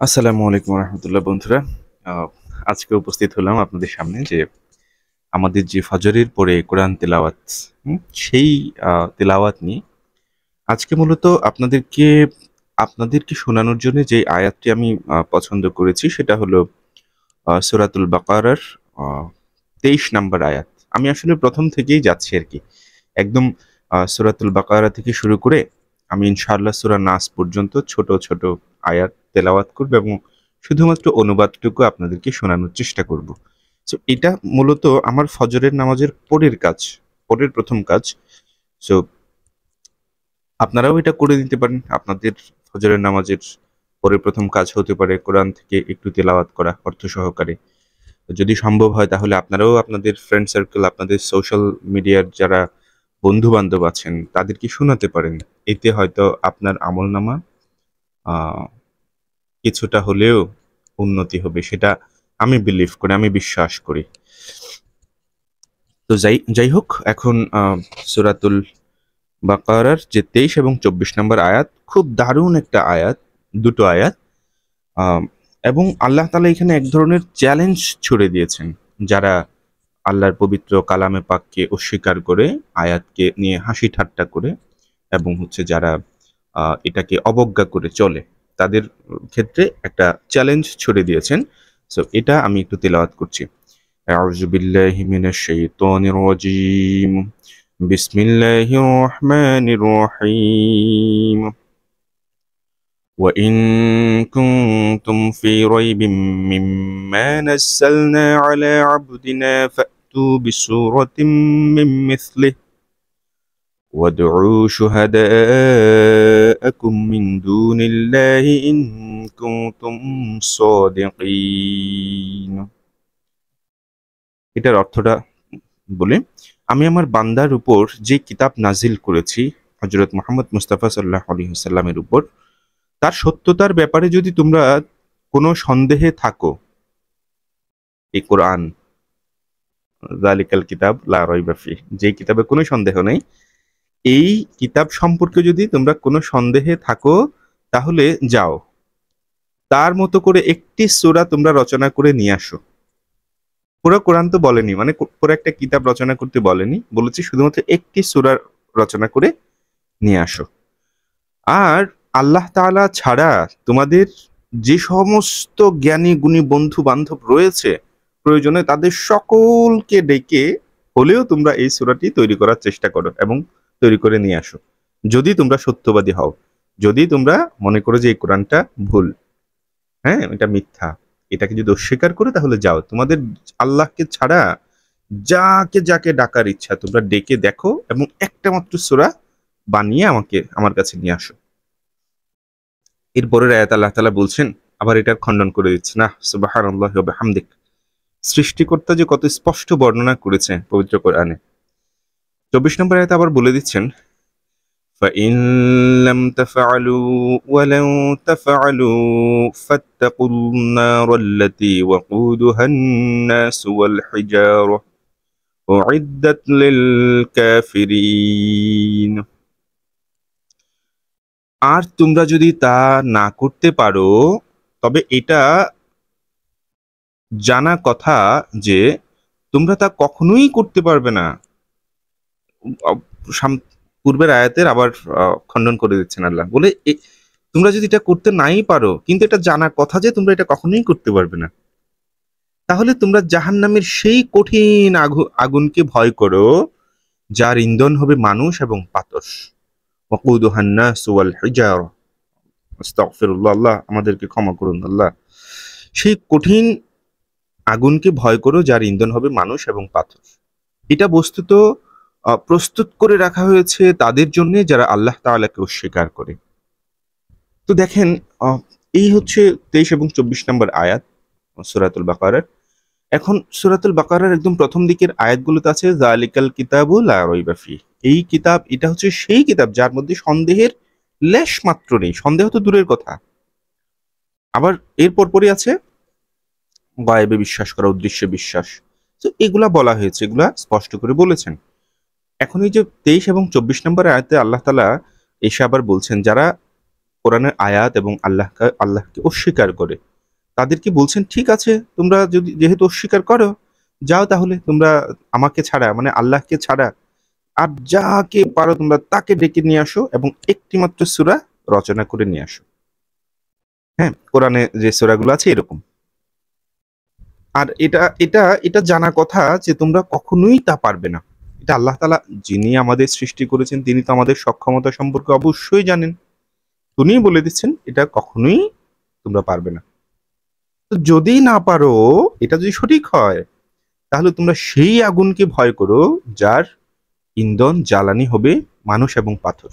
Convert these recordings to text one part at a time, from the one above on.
আসসালামু আলাইকুম রহমতুল্লাহ বন্ধুরা। আহ, আজকে উপস্থিত হলাম আপনাদের সামনে যে আমাদের যে ফজরের পরে কোরআন তেলাওয়াত, সেই তেলাওয়াত নিয়ে আজকে মূলত আপনাদেরকে শোনানোর জন্য যে আয়াতটি আমি পছন্দ করেছি সেটা হলো সূরাতুল বাকারার 23 নম্বর আয়াত। আমি আসলে প্রথম থেকেই যাচ্ছি আর কি, একদম সূরাতুল বাকারা থেকে শুরু করে আমি ইনশাআল্লাহ সূরা নাস পর্যন্ত ছোট ছোট আয়াত তেলাওয়াত করব এবং শুধুমাত্র অনুবাদটুকু আপনাদেরকে শোনানোর চেষ্টা করব। সো এটা মূলত আমার ফজরের নামাজের পরের কাজ, পরের প্রথম কাজ। সো আপনারাও এটা করে দিতে পারেন। আপনাদের ফজরের নামাজের পরের প্রথম কাজ হতে পারে কোরআন থেকে একটু তেলাওয়াত করা অর্থ সহকারে। যদি সম্ভব হয় তাহলে আপনারাও আপনাদের ফ্রেন্ড সার্কেল, আপনাদের সোশ্যাল মিডিয়ার যারা বন্ধু বান্ধব আছেন তাদেরকে শোনাতে পারেন। এতে হয়তো আপনার আমলনামা আহ কিছুটা হলেও উন্নতি হবে, সেটা আমি বিলিভ করি, আমি বিশ্বাস করি। তো যাই যাই হোক, এখন সূরাতুল বাকারার যে 23 এবং 24 নম্বর আয়াত, খুব দারুণ একটা আয়াত, দুটো আয়াত। আম, এবং আল্লাহ তাআলা এখানে এক ধরনের চ্যালেঞ্জ ছুড়ে দিয়েছেন যারা আল্লাহর পবিত্র কালামে পাককে অস্বীকার করে, আয়াতকে নিয়ে হাসি ঠাট্টা করে, এবং হচ্ছে যারা এটাকে অবজ্ঞা করে চলে, তাদের ক্ষেত্রে একটা চ্যালেঞ্জ ছুড়ে দিয়েছেন। সো এটা আমি একটু তেলাওয়াত করছি। আউযু বিল্লাহি মিনাশ শাইতানির রাজীম। বিসমিল্লাহির রহমানির রহিম। وإن كنتم في ريب مما نزلنا على عبدنا فأتوا بسورة من مثله وادعوا شهداءكم من دون الله إن كنتم صادقين। এটার অর্থটা বলে, আমি আমার বান্দার উপর যে কিতাব নাজিল করেছি হযরত মুহাম্মদ মুস্তাফা সাল্লাল্লাহু আলাইহি ওয়াসাল্লামের উপর, তার সত্যতার ব্যাপারে যদি তোমরা কোনো সন্দেহে থাকো, এই কোরআন, যালিকাল কিতাব লা রাইবা ফিহ, যে কিতাবে কোনো সন্দেহ নেই, এই কিতাব সম্পর্কে যদি তোমরা কোনো সন্দেহে থাকো তাহলে যাও, তার মতো করে একটি সূরা তোমরা রচনা করে নিয়ে আসো। পুরো কোরআন তো বলেনি, মানে পুরো একটা কিতাব রচনা করতে বলেনি, বলেছি শুধুমাত্র একটি সূরা রচনা করে নিয়ে আসো। আর আল্লাহ তাআলা ছাড়া তোমাদের যে সমস্ত জ্ঞানী গুণী বন্ধু বান্ধব রয়েছে, প্রয়োজনে তাদের সকলকে ডেকে হলেও তোমরা এই সূরাটি তৈরি করার চেষ্টা করো এবং তৈরি করে নিয়ে আসো, যদি তোমরা সত্যবাদী হও। যদি তোমরা মনে করো যে এই কোরআনটা ভুল, হ্যাঁ এটা মিথ্যা, এটাকে যদি অস্বীকার করো তাহলে যাও, তোমাদের আল্লাহকে ছাড়া যাকে যাকে ডাকার ইচ্ছা তোমরা ডেকে দেখো এবং একটা মাত্র সূরা বানিয়ে আমার কাছে নিয়ে আসো। এরপরের আয়াত আল্লাহ তাআলা বলছেন, আবার এটার খণ্ডন করে দিচ্ছে না, সুবহানাল্লাহি ওয়া বিহামদিক। সৃষ্টিকর্তা যে কত স্পষ্ট বর্ণনা করেছে পবিত্র কোরআনে। 24 নম্বর আয়াতে আবার বলে দিচ্ছেন, فَإِن لَّمْ تَفْعَلُوا وَلَن تَفْعَلُوا فَاتَّقُوا النَّارَ الَّتِي وَقُودُهَا النَّاسُ وَالْحِجَارَةُ أُعِدَّتْ لِلْكَافِرِينَ। আর তোমরা যদি তা না করতে পারো, তবে এটা জানা কথা যে তোমরা তা কখনোই করতে পারবে না। পূর্বের আয়াতের আবার খণ্ডন করে দিচ্ছেন আল্লাহ, বলে তোমরা যদি এটা করতে নাই পারো, কিন্তু এটা জানা কথা যে তোমরা এটা কখনোই করতে পারবে না, তাহলে তোমরা জাহান্নামের সেই কঠিন আগুনকে ভয় করো, যার ইন্ধন হবে মানুষ এবং পাথর। ওয়াকুদুহান নাসু ওয়াল হিজারা। আস্তাগফিরুল্লাহ, আল্লাহ আমাদেরকে ক্ষমা করুন আল্লাহ। সেই কঠিন আগুনকে ভয় করো, যার ইন্ধন হবে মানুষ এবং পাথর। এটা বস্তুত প্রস্তুত করে রাখা হয়েছে তাদের জন্য যারা আল্লাহ তাআলাকে অস্বীকার করে। তো দেখেন, এই হচ্ছে 23 এবং 24 নম্বর আয়াত সূরাতুল বাকারার। এখন সূরাতুল বাকারার একদম প্রথম দিকের আয়াতগুলোতে আছে যালিকাল কিতাবু লা রাইবা ফিহ। এই কিতাব, এটা হচ্ছে সেই কিতাব যার মধ্যে সন্দেহের লেশ মাত্র নেই, সন্দেহ তো দূরের কথা। আবার এর পরপরই আছে গায়েবে বিশ্বাস করা, উদ্দেশ্যে বিশ্বাস। তো এগুলা বলা হয়েছে, এগুলা স্পষ্ট করে বলেছেন। এখন এই যে 23 এবং 24 নম্বর আয়াতে আল্লাহ তাআলা এসে আবার বলছেন, যারা কোরআনের আয়াত এবং আল্লাহকে অস্বীকার করে, তাদেরকে বলছেন ঠিক আছে, তোমরা যদি যেহেতু অস্বীকার করো, যাও তাহলে তোমরা আমাকে ছাড়া মানে আল্লাহকে ছাড়া আর যাকে পারো তোমরা তাকে ডেকে নিয়ে আসো এবং একটি মাত্র সূরা রচনা করে নিয়ে আসো। হ্যাঁ, কোরআনে যে সূরাগুলো আছে এরকম। আর এটা এটা এটা জানা কথা যে তোমরা কখনোই তা পারবে না। এটা আল্লাহ তাআলা, যিনি আমাদের সৃষ্টি করেছেন, তিনি তো আমাদের সক্ষমতা সম্পর্কে অবশ্যই জানেন। তিনিই বলে দিচ্ছেন এটা কখনোই তোমরা পারবে না। তো যদি না পারো, এটা যদি সঠিক হয়, তাহলে তোমরা সেই আগুনকে ভয় করো যার ইন্ধন জ্বালানি হবে মানুষ এবং পাথর।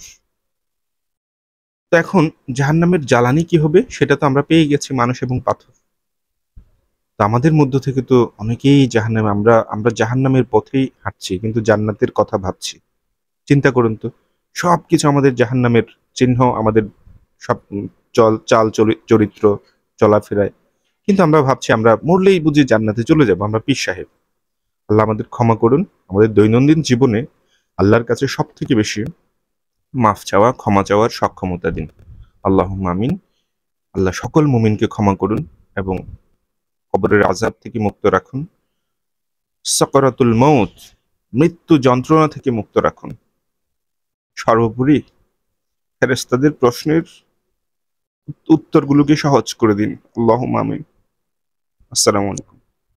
তো এখন জাহান্নামের জ্বালানি কি হবে সেটা তো আমরা পেয়ে গেছি, মানুষ এবং পাথর। তো আমাদের মধ্য থেকে তো অনেকেই জাহান্নামে, আমরা আমরা জাহান্নামের পথেই হাঁটছি কিন্তু জান্নাতের কথা ভাবছি। চিন্তা করুন তো, সবকিছু আমাদের জাহান্নামের চিহ্ন, আমাদের সব চরিত্র, চলাফেরায়, কিন্তু আমরা ভাবছি আমরা মরলেই বুঝি জান্নাতে চলে যাব, আমরা পীর সাহেব। আল্লাহ আমাদের ক্ষমা করুন। আমাদের দৈনন্দিন জীবনে আল্লাহর কাছে সব থেকে বেশি মাফ চাওয়া, ক্ষমা চাওয়ার সক্ষমতা দিন। আল্লাহুম্মা আমিন। আল্লাহ সকল মুমিনকে ক্ষমা করুন এবং কবরের আযাব থেকে মুক্ত রাখুন। সাকারাতুল মউত, মৃত্যু যন্ত্রণা থেকে মুক্ত রাখুন। সর্বোপরি ফেরেশতাদের প্রশ্নের উত্তরগুলোকে সহজ করে দিন। আল্লাহুম্মা আমিন। আসসালামু আলাইকুম।